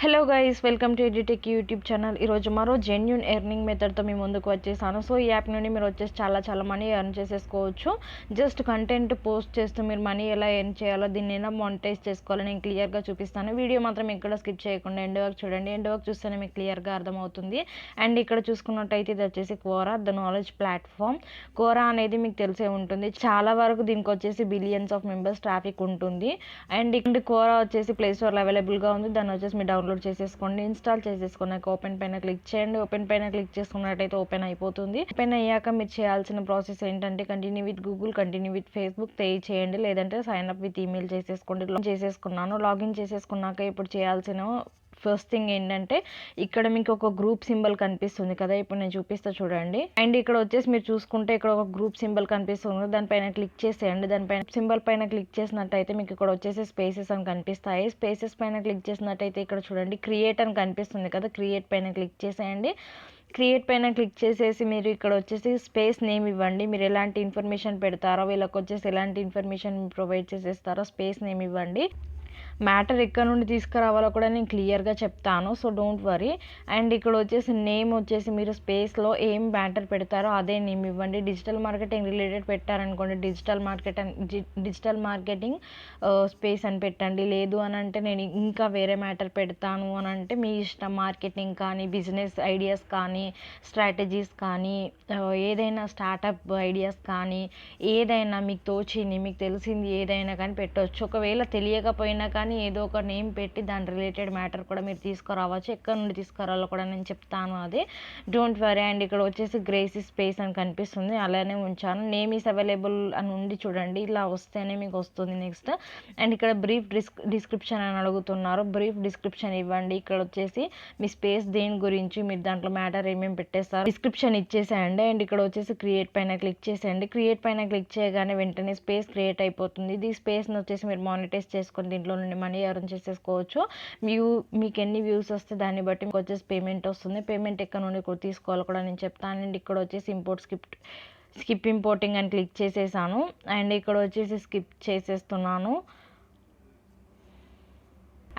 Hello guys, welcome to edu techie YouTube channel. ఈరోజు మరో genuine earning మెథడ్తో మీ ముందుకు వచ్చేసాను. సో ఈ యాప్ నుండి మీరు వచ్చేసి చాలా మనీ ఎర్న్ చేసేసుకోవచ్చు. జస్ట్ కంటెంట్ పోస్ట్ చేస్తూ మీరు మనీ ఎలా ఎర్న్ చేయాలో, దీన్ని ఎలా మానిటైజ్ చేసుకోవాలో నేను క్లియర్గా చూపిస్తాను. వీడియో మాత్రం ఎక్కడ స్కిప్ చేయకుండా ఎండ్ వరకు చూడండి. ఎండ్ వరకు చూస్తేనే మీకు క్లియర్గా అర్థమవుతుంది. అండ్ ఇక్కడ చూసుకున్నట్టయితే ఇది వచ్చేసి కోరా, ద నాలెడ్జ్ ప్లాట్ఫామ్. కోరా అనేది మీకు తెలిసే ఉంటుంది. చాలా వరకు దీనికి వచ్చేసి బిలియన్స్ ఆఫ్ మెంబర్స్ ట్రాఫిక్ ఉంటుంది. అండ్ ఇక్కడ కోరా వచ్చేసి ప్లే స్టోర్లో అవైలబుల్గా ఉంది. దాన్ని వచ్చేసి మీరు డౌన్లోడ్ చేసేసుకోండి. ఇన్స్టాల్ చేసేసుకున్నాక ఓపెన్ పైన క్లిక్ చేయండి. ఓపెన్ పైన క్లిక్ చేసుకున్నట్టయితే ఓపెన్ అయిపోతుంది. ఓపెన్ అయ్యాక మీరు చేయాల్సిన ప్రాసెస్ ఏంటంటే continue with Google, continue with Facebook చేయండి, లేదంటే సైన్ అప్ విత్ ఈమెయిల్ చేసేసుకోండి. లాగిన్ చేసేసుకున్నాక ఇప్పుడు చేయాల్సిన ఫస్ట్ థింగ్ ఏంటంటే ఇక్కడ మీకు ఒక గ్రూప్ సింబల్ కనిపిస్తుంది కదా, ఇప్పుడు నేను చూపిస్తా చూడండి. అండ్ ఇక్కడ వచ్చేసి మీరు చూసుకుంటే ఇక్కడ ఒక గ్రూప్ సింబల్ కనిపిస్తుంది, దానిపైన క్లిక్ చేసేయండి. దానిపైన సింబల్ పైన క్లిక్ చేసినట్టయితే మీకు ఇక్కడ వచ్చేసి స్పేసెస్ అని కనిపిస్తాయి. స్పేసెస్ పైన క్లిక్ చేసినట్టయితే ఇక్కడ చూడండి క్రియేట్ అని కనిపిస్తుంది కదా, క్రియేట్ పైన క్లిక్ చేసేయండి. క్రియేట్ పైన క్లిక్ చేసేసి మీరు ఇక్కడ వచ్చేసి స్పేస్ నేమ్ ఇవ్వండి. మీరు ఎలాంటి ఇన్ఫర్మేషన్ పెడతారో, వీళ్ళకి వచ్చేసి ఎలాంటి ఇన్ఫర్మేషన్ ప్రొవైడ్ చేసేస్తారో స్పేస్ నేమ్ ఇవ్వండి. మ్యాటర్ ఎక్కడ నుండి తీసుకురావాలో కూడా నేను క్లియర్గా చెప్తాను, సో డోంట్ వరీ. అండ్ ఇక్కడ వచ్చేసి నేమ్ వచ్చేసి మీరు స్పేస్లో ఏం మ్యాటర్ పెడతారో అదే నేమ్ ఇవ్వండి. డిజిటల్ మార్కెటింగ్ రిలేటెడ్ పెట్టారనుకోండి డిజిటల్ మార్కెటింగ్ స్పేస్ అని పెట్టండి. లేదు అని అంటే నేను ఇంకా వేరే మ్యాటర్ పెడతాను అని అంటే మీ ఇష్టం. మార్కెటింగ్ కానీ, బిజినెస్ ఐడియాస్ కానీ, స్ట్రాటజీస్ కానీ, ఏదైనా స్టార్టప్ ఐడియాస్ కానీ, ఏదైనా మీకు తోచింది, మీకు తెలిసింది ఏదైనా కానీ పెట్టవచ్చు. ఒకవేళ తెలియకపోయినా కానీ ఏదో ఒక నేమ్ పెట్టి దాని రిలేటెడ్ మ్యాటర్ కూడా మీరు తీసుకురావచ్చు. ఎక్కడ నుండి తీసుకురావాలో కూడా నేను చెప్తాను, అదే డోంట్ వరీ. అండ్ ఇక్కడ వచ్చేసి గ్రేసీ స్పేస్ అని కనిపిస్తుంది, అలానే ఉంచాను. నేమ్ ఈస్ అవైలబుల్ అని ఉండి చూడండి, ఇలా వస్తేనే మీకు వస్తుంది నెక్స్ట్. అండ్ ఇక్కడ బ్రీఫ్ డిస్క్రిప్షన్ అని అడుగుతున్నారు, బ్రీఫ్ డిస్క్రిప్షన్ ఇవ్వండి. ఇక్కడ వచ్చేసి మీ స్పేస్ దేని గురించి, మీరు దాంట్లో మ్యాటర్ ఏమేమి పెట్టేస్తారు డిస్క్రిప్షన్ ఇచ్చేసేయండి. అండ్ ఇక్కడ వచ్చేసి క్రియేట్ పైన క్లిక్ చేసేయండి. క్రియేట్ పైన క్లిక్ చేయగానే వెంటనే స్పేస్ క్రియేట్ అయిపోతుంది. ఈ స్పేస్ని వచ్చేసి మీరు మానిటైజ్ చేసుకొని దీంట్లో నుండి మనీ ఎర్న్ చేసేసుకోవచ్చు. మీకు ఎన్ని వ్యూస్ వస్తే దాన్ని బట్టి మీకు వచ్చేసి పేమెంట్ వస్తుంది. పేమెంట్ ఎక్కడ నుండి తీసుకోవాలో కూడా నేను చెప్తాను. అండ్ ఇక్కడ వచ్చేసి స్కిప్ ఇంపోర్టింగ్ అని క్లిక్ చేసేసాను. అండ్ ఇక్కడ వచ్చేసి స్కిప్ చేసేస్తున్నాను.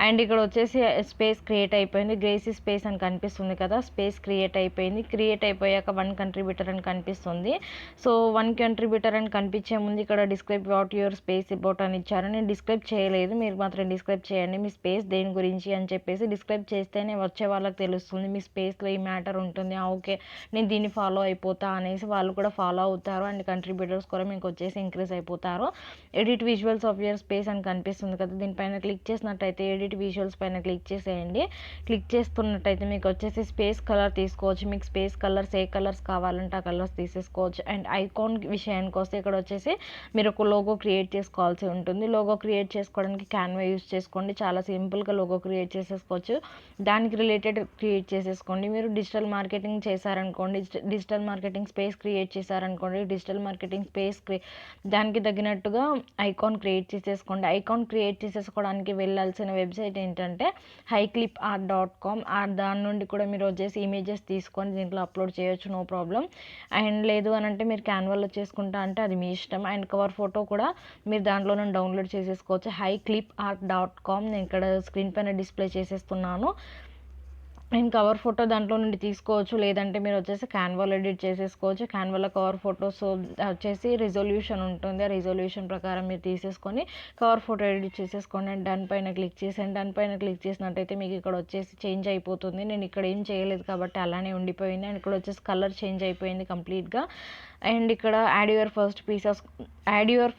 అండ్ ఇక్కడ వచ్చేసి స్పేస్ క్రియేట్ అయిపోయింది. గ్రేసీ స్పేస్ అని కనిపిస్తుంది కదా, స్పేస్ క్రియేట్ అయిపోయింది. క్రియేట్ అయిపోయాక 1 కంట్రిబ్యూటర్ అని కనిపిస్తుంది. సో 1 కంట్రిబ్యూటర్ అని కనిపించే ముందు ఇక్కడ describe what your space about అని ఇచ్చారు. నేను డిస్క్రైబ్ చేయలేదు, మీరు మాత్రం డిస్క్రైబ్ చేయండి మీ స్పేస్ దేని గురించి అని చెప్పేసి. డిస్క్రైబ్ చేస్తేనే వచ్చే వాళ్ళకి తెలుస్తుంది మీ స్పేస్లో ఈ మ్యాటర్ ఉంటుంది, ఓకే నేను దీన్ని ఫాలో అయిపోతా అనేసి వాళ్ళు కూడా ఫాలో అవుతారు. అండ్ కంట్రిబ్యూటర్స్ కూడా మీకు వచ్చేసి ఇంక్రీజ్ అయిపోతారు. Edit visuals of your space అని కనిపిస్తుంది కదా, దీనిపైన క్లిక్ చేసినట్టయితే ఎడిట్ విజువల్స్ పైన క్లిక్ చేసేయండి. క్లిక్ చేస్తున్నట్టయితే మీకు వచ్చేసి స్పేస్ కలర్ తీసుకోవచ్చు. మీకు స్పేస్ కలర్స్ ఏ కలర్స్ కావాలంటే ఆ కలర్స్ తీసేసుకోవచ్చు. అండ్ ఐకాన్ విషయానికి వస్తే ఇక్కడ వచ్చేసి మీరు ఒక లోగో క్రియేట్ చేసుకోవాల్సి ఉంటుంది. లోగో క్రియేట్ చేసుకోవడానికి క్యాన్వా యూస్ చేసుకోండి, చాలా సింపుల్గా లోగో క్రియేట్ చేసేసుకోవచ్చు. దానికి రిలేటెడ్ క్రియేట్ చేసేసుకోండి. మీరు డిజిటల్ మార్కెటింగ్ చేశారనుకోండి, డిజిటల్ మార్కెటింగ్ స్పేస్ క్రియేట్ చేశారనుకోండి, డిజిటల్ మార్కెటింగ్ స్పేస్ దానికి తగినట్టుగా ఐకాన్ క్రియేట్ చేసేసుకోండి. ఐకాన్ క్రియేట్ చేసేసుకోవడానికి వెళ్ళాల్సిన వెబ్సైట్ ఏంటంటే highclipart.com. దాని నుండి కూడా మీరు వచ్చేసి ఇమేజెస్ తీసుకొని దీంట్లో అప్లోడ్ చేయొచ్చు, నో ప్రాబ్లం. అండ్ లేదు అని అంటే మీరు క్యాన్వాలో చేసుకుంటా అంటే అది మీ ఇష్టం. అండ్ కవర్ ఫోటో కూడా మీరు దాంట్లో నుండి డౌన్లోడ్ చేసేసుకోవచ్చు, highclipart.com. నేను ఇక్కడ స్క్రీన్ పైన డిస్ప్లే చేసేస్తున్నాను. అండ్ కవర్ ఫోటో దాంట్లో నుండి తీసుకోవచ్చు, లేదంటే మీరు వచ్చేసి క్యాన్వాలో ఎడిట్ చేసేసుకోవచ్చు. క్యాన్వాలో కవర్ ఫోటో సో వచ్చేసి రిజల్యూషన్ ఉంటుంది, ఆ రిజల్యూషన్ ప్రకారం మీరు తీసేసుకొని కవర్ ఫోటో ఎడిట్ చేసేసుకోండి. అండ్ డన్ పైన క్లిక్ చేసి డన్ పైన క్లిక్ చేసినట్టయితే మీకు ఇక్కడ వచ్చేసి చేంజ్ అయిపోతుంది. నేను ఇక్కడ ఏం చేయలేదు కాబట్టి అలానే ఉండిపోయింది. అండ్ ఇక్కడ వచ్చేసి కలర్ చేంజ్ అయిపోయింది కంప్లీట్గా. అండ్ ఇక్కడ add your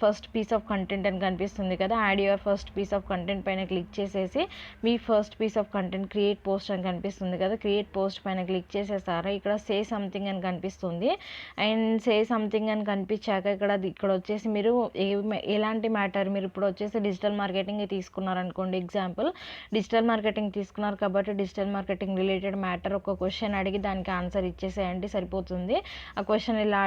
first piece of content అని కనిపిస్తుంది కదా, add your first piece of content పైన క్లిక్ చేసేసి మీ first piece of content create post అని కనిపిస్తుంది కదా, క్రియేట్ పోస్ట్ పైన క్లిక్ చేసేసారా. ఇక్కడ సే సంథింగ్ అని కనిపిస్తుంది. అండ్ సే సంథింగ్ అని కనిపించాక ఇక్కడ వచ్చేసి మీరు ఎలాంటి మ్యాటర్, మీరు ఇప్పుడు వచ్చేసి డిజిటల్ మార్కెటింగ్ తీసుకున్నారనుకోండి, ఎగ్జాంపుల్ డిజిటల్ మార్కెటింగ్ తీసుకున్నారు కాబట్టి డిజిటల్ మార్కెటింగ్ రిలేటెడ్ మ్యాటర్ ఒక క్వశ్చన్ అడిగి దానికి ఆన్సర్ ఇచ్చేసేయండి, సరిపోతుంది. ఆ క్వశ్చన్ ఎలా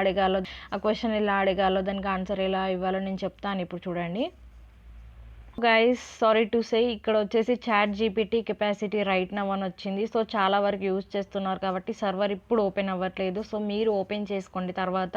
అడగాలో దానికి ఆన్సర్ ఎలా ఇవ్వాలో నేను చెప్తాను ఇప్పుడు చూడండి. గైస్ సారీ టు సే ఇక్కడ వచ్చేసి ChatGPT capacity right now అని వచ్చింది. సో చాలా వరకు యూజ్ చేస్తున్నారు కాబట్టి సర్వర్ ఇప్పుడు ఓపెన్ అవ్వట్లేదు. సో మీరు ఓపెన్ చేసుకోండి తర్వాత.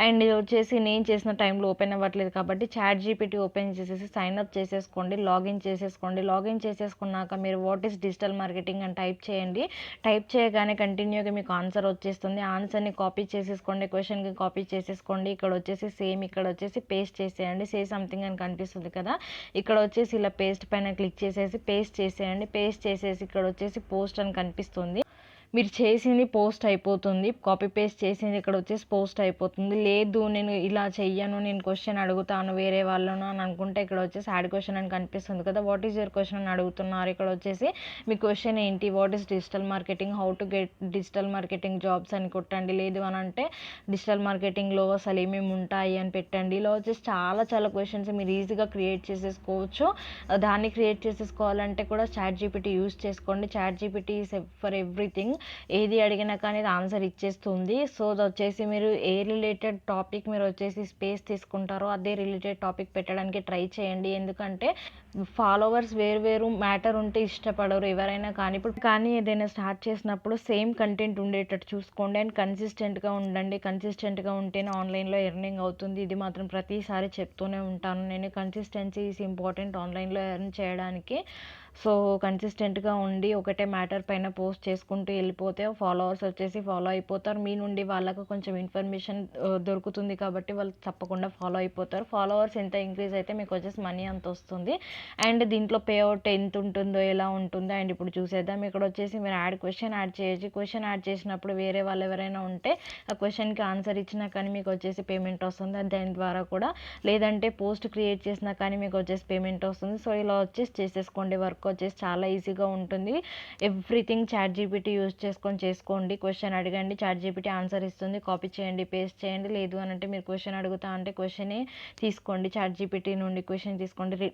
అండ్ ఇది వచ్చేసి నేను చేసిన టైంలో ఓపెన్ అవ్వట్లేదు కాబట్టి చాట్ జీపీటీ ఓపెన్ చేసేసి సైన్ అప్ చేసేసుకోండి, లాగిన్ చేసేసుకోండి. లాగిన్ చేసేసుకున్నాక మీరు వాట్ ఈస్ డిజిటల్ మార్కెటింగ్ అని టైప్ చేయండి. టైప్ చేయగానే కంటిన్యూగా మీకు ఆన్సర్ వచ్చేస్తుంది. ఆన్సర్ని కాపీ చేసేసుకోండి, క్వశ్చన్కి కాపీ చేసేసుకోండి. ఇక్కడ వచ్చేసి సేమ్ ఇక్కడ వచ్చేసి పేస్ట్ చేసేయండి. సే సంథింగ్ అని కనిపిస్తుంది కదా, ఇక్కడ వచ్చేసి ఇలా పేస్ట్ పైన క్లిక్ చేసేసి పేస్ట్ చేసేయండి. పేస్ట్ చేసేసి ఇక్కడ వచ్చేసి పోస్ట్ అని కనిపిస్తుంది. మీరు చేసింది పోస్ట్ అయిపోతుంది, కాపీ పేస్ట్ చేసింది ఇక్కడ వచ్చేసి పోస్ట్ అయిపోతుంది. లేదు నేను ఇలా చెయ్యను, నేను క్వశ్చన్ అడుగుతాను వేరే వాళ్ళను అని అనుకుంటే ఇక్కడ వచ్చేసి యాడ్ క్వశ్చన్ అని కనిపిస్తుంది కదా, వాట్ ఈస్ యువర్ క్వశ్చన్ అని అడుగుతున్నారు. ఇక్కడ వచ్చేసి మీ క్వశ్చన్ ఏంటి, what is digital marketing, how to get digital marketing jobs అని కొట్టండి. లేదు అని అంటే డిజిటల్ మార్కెటింగ్లో అసలు ఏమేమి ఉంటాయి అని పెట్టండి. ఇలా వచ్చేసి చాలా క్వశ్చన్స్ మీరు ఈజీగా క్రియేట్ చేసేసుకోవచ్చు. దాన్ని క్రియేట్ చేసేసుకోవాలంటే కూడా చాట్ జీపీటీ యూజ్ చేసుకోండి. Chat GPT is for everything, ఏది అడిగినా కానీ ఆన్సర్ ఇచ్చేస్తుంది. సో అది వచ్చేసి మీరు ఏ రిలేటెడ్ టాపిక్ మీరు వచ్చేసి స్పేస్ తీసుకుంటారో అదే రిలేటెడ్ టాపిక్ పెట్టడానికి ట్రై చేయండి. ఎందుకంటే ఫాలోవర్స్ వేరు మ్యాటర్ ఉంటే ఇష్టపడరు ఎవరైనా కానీ. ఇప్పుడు కానీ ఏదైనా స్టార్ట్ చేసినప్పుడు సేమ్ కంటెంట్ ఉండేటట్టు చూసుకోండి అండ్ కన్సిస్టెంట్గా ఉండండి. కన్సిస్టెంట్గా ఉంటేనే ఆన్లైన్లో ఎర్నింగ్ అవుతుంది. ఇది మాత్రం ప్రతిసారి చెప్తూనే ఉంటాను నేను. కన్సిస్టెన్సీ ఈజ్ ఇంపార్టెంట్ ఆన్లైన్లో ఎర్న్ చేయడానికి. సో కన్సిస్టెంట్గా ఉండి ఒకటే మ్యాటర్ పైన పోస్ట్ చేసుకుంటూ వెళ్ళిపోతే ఫాలోవర్స్ వచ్చేసి ఫాలో అయిపోతారు. మీ నుండి వాళ్ళకు కొంచెం ఇన్ఫర్మేషన్ దొరుకుతుంది కాబట్టి వాళ్ళు తప్పకుండా ఫాలో అయిపోతారు. ఫాలోవర్స్ ఎంత ఇంక్రీజ్ అయితే మీకు వచ్చేసి మనీ అంత వస్తుంది. అండ్ దీంట్లో పే అవుట్ ఎంత ఉంటుందో ఎలా ఉంటుందో అండ్ ఇప్పుడు చూసేద్దాం. ఇక్కడ వచ్చేసి మీరు క్వశ్చన్ యాడ్ చేయొచ్చు. క్వశ్చన్ యాడ్ చేసినప్పుడు వేరే వాళ్ళు ఎవరైనా ఉంటే ఆ క్వశ్చన్కి ఆన్సర్ ఇచ్చినా కానీ మీకు వచ్చేసి పేమెంట్ వస్తుంది దాని ద్వారా కూడా. లేదంటే పోస్ట్ క్రియేట్ చేసినా కానీ మీకు వచ్చేసి పేమెంట్ వస్తుంది. సో ఇలా వచ్చేసి చేసేసుకోండి. వర్క్ వచ్చేసి చాలా ఈజీగా ఉంటుంది. ఎవ్రీథింగ్ చాట్ జీపీటీ యూజ్ చేసుకొని చేసుకోండి. క్వశ్చన్ అడగండి, చాట్ జీపీటీ ఆన్సర్ ఇస్తుంది. కాపీ చేయండి, పేస్ట్ చేయండి. లేదు అని అంటే మీరు క్వశ్చన్ అడుగుతా అంటే క్వశ్చనే తీసుకోండి, చాట్ జీపీటీ నుండి క్వశ్చన్ తీసుకోండి.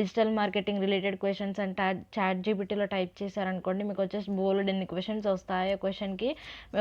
Digital marketing related questions and chat జీపీటీలో టైప్ చేశారనుకోండి మీకు వచ్చేసి బోల్డ్ ఎన్ని క్వశ్చన్స్ వస్తాయి. ఆ క్వశ్చన్కి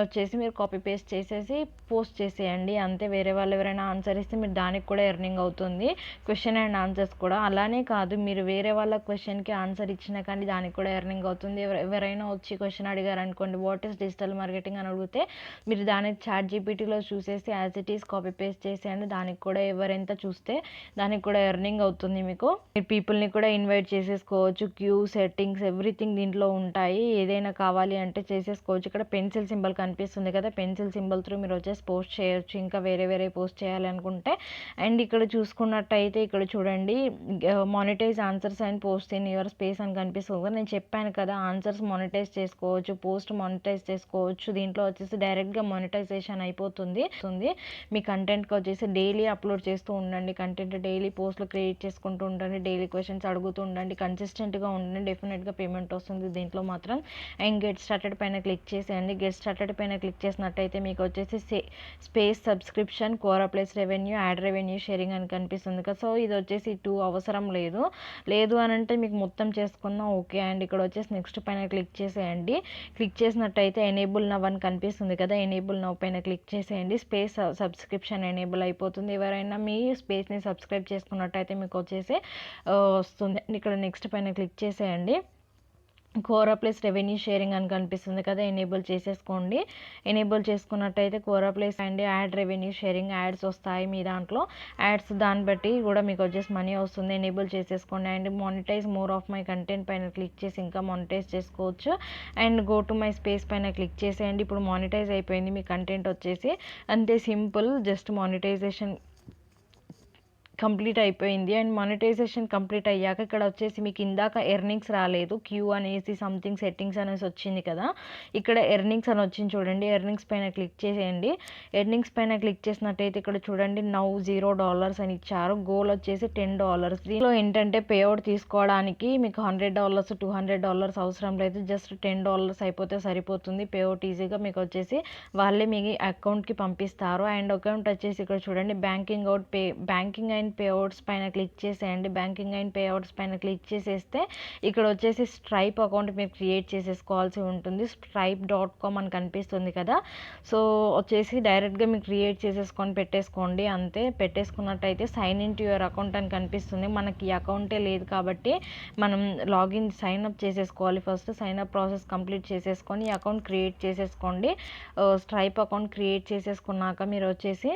వచ్చేసి మీరు కాపీ పేస్ట్ చేసేసి పోస్ట్ చేసేయండి అంతే. వేరే వాళ్ళు ఎవరైనా ఆన్సర్ ఇస్తే మీరు దానికి కూడా ఎర్నింగ్ అవుతుంది, క్వశ్చన్ అండ్ ఆన్సర్స్ కూడా. అలానే కాదు మీరు వేరే వాళ్ళ క్వశ్చన్కి ఆన్సర్ ఇచ్చినా కానీ దానికి కూడా ఎర్నింగ్ అవుతుంది. ఎవరైనా వచ్చి క్వశ్చన్ అడిగారు అనుకోండి వాట్ ఈస్ డిజిటల్ మార్కెటింగ్ అని అడిగితే మీరు దానికి చాట్ జీపీటీలో చూసేసి as it is copy paste చేసేయండి. దానికి కూడా ఎవరెంత చూస్తే దానికి కూడా ఎర్నింగ్ అవుతుంది మీకు. మీరు పీపుల్ని కూడా ఇన్వైట్ చేసేసుకోవచ్చు. క్యూ సెట్టింగ్స్ ఎవ్రీథింగ్ దీంట్లో ఉంటాయి. ఏదైనా కావాలి అంటే చేసేసుకోవచ్చు. ఇక్కడ పెన్సిల్ సింబల్ కనిపిస్తుంది కదా, పెన్సిల్ సింబల్ త్రూ మీరు వచ్చేసి పోస్ట్ చేయొచ్చు. ఇంకా వేరే పోస్ట్ చేయాలి అనుకుంటే. అండ్ ఇక్కడ చూసుకున్నట్టయితే ఇక్కడ చూడండి monetize answers and post in your space అని కనిపిస్తుంది. నేను చెప్పాను కదా ఆన్సర్స్ మానిటైజ్ చేసుకోవచ్చు, పోస్ట్ మానిటైజ్ చేసుకోవచ్చు. దీంట్లో వచ్చేసి డైరెక్ట్గా మానిటైజేషన్ అయిపోతుంది. మీ కంటెంట్కి వచ్చేసి డైలీ అప్లోడ్ చేస్తూ ఉండండి. కంటెంట్ డైలీ పోస్ట్లు క్రియేట్ చేసుకుంటూ ఉండండి, డైలీ క్వశ్చన్స్ అడుగుతూ ఉండండి, కన్సిస్టెంట్గా ఉండండి. డెఫినెట్గా పేమెంట్ వస్తుంది దీంట్లో మాత్రం. అండ్ గెట్ స్టార్టెడ్ పైన క్లిక్ చేసేయండి. గెట్ స్టార్టెడ్ పైన క్లిక్ చేసినట్టయితే మీకు వచ్చేసి space subscription, Quora plus revenue, ad revenue sharing అని కనిపిస్తుంది కదా. సో ఇది వచ్చేసి 2 అవసరం లేదు అని అంటే మీకు మొత్తం చేసుకున్నా ఓకే. అండ్ ఇక్కడ వచ్చేసి నెక్స్ట్ పైన క్లిక్ చేసేయండి. క్లిక్ చేసినట్టయితే ఎనేబుల్ నవ్ అని కనిపిస్తుంది కదా, ఎనేబుల్ నవ్ పైన క్లిక్ చేసేయండి. స్పేస్ సబ్స్క్రిప్షన్ ఎనేబుల్ అయిపోతుంది. ఎవరైనా మీ స్పేస్ని సబ్స్క్రైబ్ చేసుకున్నట్టయితే మీకు వచ్చేసి వస్తుంది. ఇక్కడ నెక్స్ట్ పైన క్లిక్ చేసేయండి. కోరా ప్లస్ రెవెన్యూ షేరింగ్ అని కనిపిస్తుంది కదా, ఎనేబుల్ చేసేసుకోండి. ఎనేబుల్ చేసుకున్నట్టయితే Quora plus and ad revenue sharing ads వస్తాయి మీ దాంట్లో. యాడ్స్ దాన్ని బట్టి కూడా మీకు వచ్చేసి మనీ వస్తుంది. ఎనేబుల్ చేసేసుకోండి. And monetize more of my content పైన క్లిక్ చేసి ఇంకా మానిటైజ్ చేసుకోవచ్చు. And go to my space పైన క్లిక్ చేసేయండి. ఇప్పుడు మానిటైజ్ అయిపోయింది మీ కంటెంట్ వచ్చేసి. అంతే సింపుల్, జస్ట్ మానిటైజేషన్ కంప్లీట్ అయిపోయింది. అండ్ మానిటైజేషన్ కంప్లీట్ అయ్యాక ఇక్కడ వచ్చేసి మీకు ఇందాక ఎర్నింగ్స్ రాలేదు, క్యూ అనేసి సంథింగ్ సెట్టింగ్స్ అనేసి వచ్చింది కదా, ఇక్కడ ఎర్నింగ్స్ అని వచ్చింది చూడండి. ఎర్నింగ్స్ పైన క్లిక్ చేసేయండి. ఎర్నింగ్స్ పైన క్లిక్ చేసినట్టయితే ఇక్కడ చూడండి నౌ $0 అని ఇచ్చారు. గోల్ వచ్చేసి $10. దీనిలో ఏంటంటే పేఅవుట్ తీసుకోవడానికి మీకు $100 $200 అవసరం లేదు, జస్ట్ $10 అయిపోతే సరిపోతుంది. పేఅవుట్ ఈజీగా మీకు వచ్చేసి వాళ్ళే మీ అకౌంట్కి పంపిస్తారు. అండ్ అకౌంట్ వచ్చేసి ఇక్కడ చూడండి బ్యాంకింగ్ అండ్ అండ్ పేఅవుట్స్ పైన క్లిక్ చేసేయండి. బ్యాంకింగ్ అండ్ పేఅవుట్స్ పైన క్లిక్ చేసేస్తే ఇక్కడ వచ్చేసి స్ట్రైప్ అకౌంట్ మీరు క్రియేట్ చేసేసుకోవాల్సి ఉంటుంది. stripe.com అని కనిపిస్తుంది కదా, సో వచ్చేసి డైరెక్ట్గా మీరు క్రియేట్ చేసేసుకొని పెట్టేసుకోండి. అంతే, పెట్టేసుకున్నట్టయితే sign in to your account అని కనిపిస్తుంది. మనకి అకౌంటే లేదు కాబట్టి మనం లాగిన్ సైన్ అప్ చేసేసుకోవాలి. First sign up process complete చేసేసుకొని అకౌంట్ క్రియేట్ చేసేసుకోండి. స్ట్రైప్ అకౌంట్ క్రియేట్ చేసేసుకున్నాక మీరు వచ్చేసి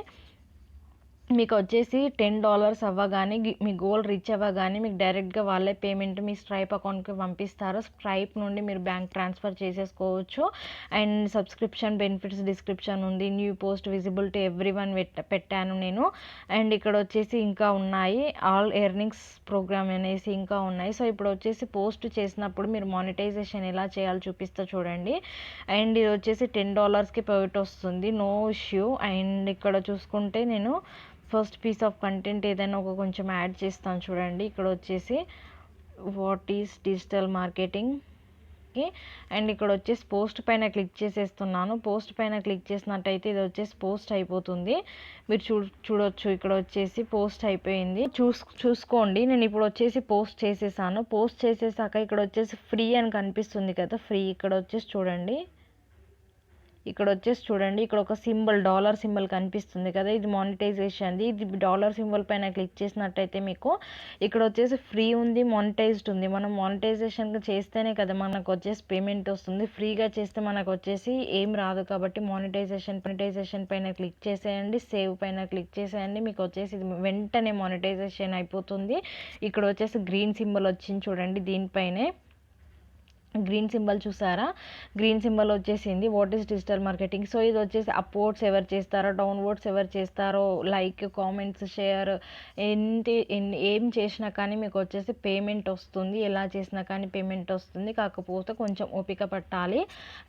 మీకు వచ్చేసి $10 అవ్వగానే మీ గోల్ రీచ్ అవ్వగానే మీకు డైరెక్ట్గా వాళ్ళే పేమెంట్ మీ స్ట్రైప్ అకౌంట్కి పంపిస్తారు. స్ట్రైప్ నుండి మీరు బ్యాంక్ ట్రాన్స్ఫర్ చేసేసుకోవచ్చు. అండ్ సబ్స్క్రిప్షన్ బెనిఫిట్స్ డిస్క్రిప్షన్ ఉంది. New post visible to everyone పెట్టాను నేను. అండ్ ఇక్కడ వచ్చేసి ఇంకా ఉన్నాయి, ఆల్ ఎర్నింగ్స్ ప్రోగ్రామ్ అనేసి ఇంకా ఉన్నాయి. సో ఇప్పుడు వచ్చేసి పోస్ట్ చేసినప్పుడు మీరు మానిటైజేషన్ ఎలా చేయాలో చూపిస్తా చూడండి. అండ్ ఇది వచ్చేసి $10కి పేమెంట్ వస్తుంది, నో ఇష్యూ. అండ్ ఇక్కడ చూసుకుంటే నేను ఫస్ట్ పీస్ ఆఫ్ కంటెంట్ ఏదైనా ఒక కొంచెం యాడ్ చేస్తాను చూడండి. ఇక్కడ వచ్చేసి what is digital marketing. And ఇక్కడ వచ్చేసి పోస్ట్ పైన క్లిక్ చేసేస్తున్నాను. పోస్ట్ పైన క్లిక్ చేసినట్టయితే ఇది వచ్చేసి పోస్ట్ అయిపోతుంది. మీరు చూడొచ్చు ఇక్కడ వచ్చేసి పోస్ట్ అయిపోయింది. చూసుకోండి, నేను ఇప్పుడు వచ్చేసి పోస్ట్ చేసేసాను. పోస్ట్ చేసేసాక ఇక్కడ వచ్చేసి ఫ్రీ అని కనిపిస్తుంది కదా, ఫ్రీ ఇక్కడ వచ్చేసి చూడండి. ఇక్కడ ఒక సింబల్, డాలర్ సింబల్ కనిపిస్తుంది కదా, ఇది మానిటైజేషన్ది. ఇది డాలర్ సింబల్ పైన క్లిక్ చేసినట్టయితే మీకు ఇక్కడ వచ్చేసి ఫ్రీ ఉంది, మానిటైజ్డ్ ఉంది. మనం మానిటైజేషన్ చేస్తేనే కదా మనకు వచ్చేసి పేమెంట్ వస్తుంది. ఫ్రీగా చేస్తే మనకు వచ్చేసి ఏం రాదు. కాబట్టి మానిటైజేషన్ పైన క్లిక్ చేసేయండి, సేవ్ పైన క్లిక్ చేసేయండి. మీకు వచ్చేసి వెంటనే మానిటైజేషన్ అయిపోతుంది. ఇక్కడ వచ్చేసి గ్రీన్ సింబల్ వచ్చింది చూడండి, దీనిపైనే గ్రీన్ సింబల్ చూసారా, గ్రీన్ సింబల్ వచ్చేసింది. What is digital marketing. So ఇది వచ్చేసి అప్వర్డ్స్ ఎవరు చేస్తారో, డౌన్వర్డ్స్ ఎవరు చేస్తారో, లైక్, కామెంట్స్, షేర్, ఏం చేసినా కానీ మీకు వచ్చేసి పేమెంట్ వస్తుంది. ఎలా చేసినా కానీ పేమెంట్ వస్తుంది. కాకపోతే కొంచెం ఓపిక పట్టాలి.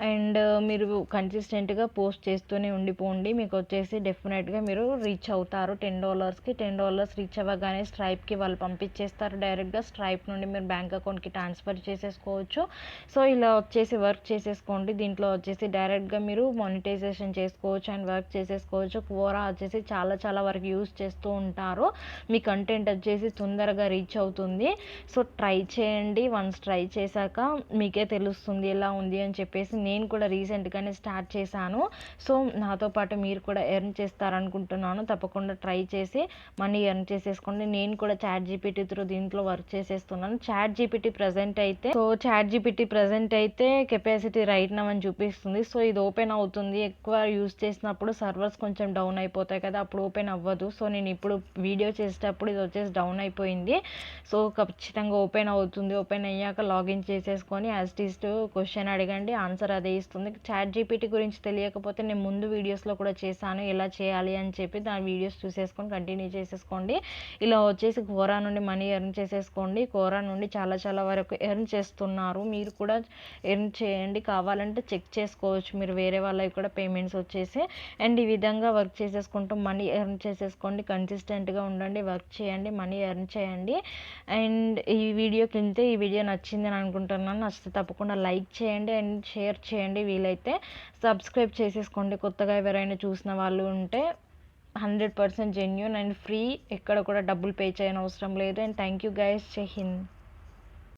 అండ్ మీరు కన్సిస్టెంట్గా పోస్ట్ చేస్తూనే ఉండిపోండి. మీకు వచ్చేసి డెఫినెట్గా మీరు రీచ్ అవుతారు. $10 రీచ్ అవ్వగానే స్ట్రైప్కి వాళ్ళు పంపించేస్తారు. డైరెక్ట్గా స్ట్రైప్ నుండి మీరు బ్యాంక్ అకౌంట్కి ట్రాన్స్ఫర్ చేసేసుకోవచ్చు. సో ఇలా వచ్చేసి వర్క్ చేసేసుకోండి. దీంట్లో వచ్చేసి డైరెక్ట్గా మీరు మానిటైజేషన్ చేసుకోవచ్చు అండ్ వర్క్ చేసేసుకోవచ్చు. క్వోరా వచ్చేసి చాలా వరకు యూజ్ చేస్తూ ఉంటారు. మీ కంటెంట్ వచ్చేసి తొందరగా రీచ్ అవుతుంది. సో ట్రై చేయండి. వన్స్ ట్రై చేశాక మీకే తెలుస్తుంది ఎలా ఉంది అని చెప్పేసి. నేను కూడా రీసెంట్గానే స్టార్ట్ చేశాను. సో నాతో పాటు మీరు కూడా ఎర్న్ చేస్తారనుకుంటున్నాను. తప్పకుండా ట్రై చేసి మనీ ఎర్న్ చేసేసుకోండి. నేను కూడా ChatGPT త్రూ దీంట్లో వర్క్ చేసేస్తున్నాను. ChatGPT ప్రజెంట్ అయితే కెపాసిటీ రైట్ నౌ అని చూపిస్తుంది. సో ఇది ఓపెన్ అవుతుంది. ఎక్కువ యూజ్ చేసినప్పుడు సర్వర్స్ కొంచెం డౌన్ అయిపోతాయి కదా, అప్పుడు ఓపెన్ అవ్వదు. సో నేను ఇప్పుడు వీడియో చేసేటప్పుడు ఇది వచ్చేసి డౌన్ అయిపోయింది. సో ఖచ్చితంగా ఓపెన్ అవుతుంది. ఓపెన్ అయ్యాక లాగిన్ చేసేసుకొని యాజ్ ఇట్ ఈస్ క్వశ్చన్ అడగండి, ఆన్సర్ అదే ఇస్తుంది. ChatGPT గురించి తెలియకపోతే నేను ముందు వీడియోస్లో కూడా చేశాను ఎలా చేయాలి అని చెప్పి, దాని వీడియోస్ చూసేసుకొని కంటిన్యూ చేసేసుకోండి. ఇలా వచ్చేసి క్వోరా నుండి మనీ ఎర్న్ చేసేసుకోండి. క్వోరా నుండి చాలా వరకు ఎర్న్ చేస్తున్నారు. మీరు కూడా ఎర్న్ చేయండి. కావాలంటే చెక్ చేసుకోవచ్చు మీరు, వేరే వాళ్ళకి కూడా పేమెంట్స్ వచ్చేసి. అండ్ ఈ విధంగా వర్క్ చేసేసుకుంటూ మనీ ఎర్న్ చేసేసుకోండి. కన్సిస్టెంట్గా ఉండండి, వర్క్ చేయండి, మనీ ఎర్న్ చేయండి. అండ్ ఈ వీడియో నచ్చిందని అనుకుంటున్నాను. నచ్చితే తప్పకుండా లైక్ చేయండి అండ్ షేర్ చేయండి. వీలైతే సబ్స్క్రైబ్ చేసేసుకోండి. కొత్తగా ఎవరైనా చూసిన వాళ్ళు ఉంటే 100% జెన్యూన్ అండ్ ఫ్రీ. ఎక్కడ కూడా డబ్బులు పే చేయని అవసరం లేదు. And thank you guys. జై హింద్.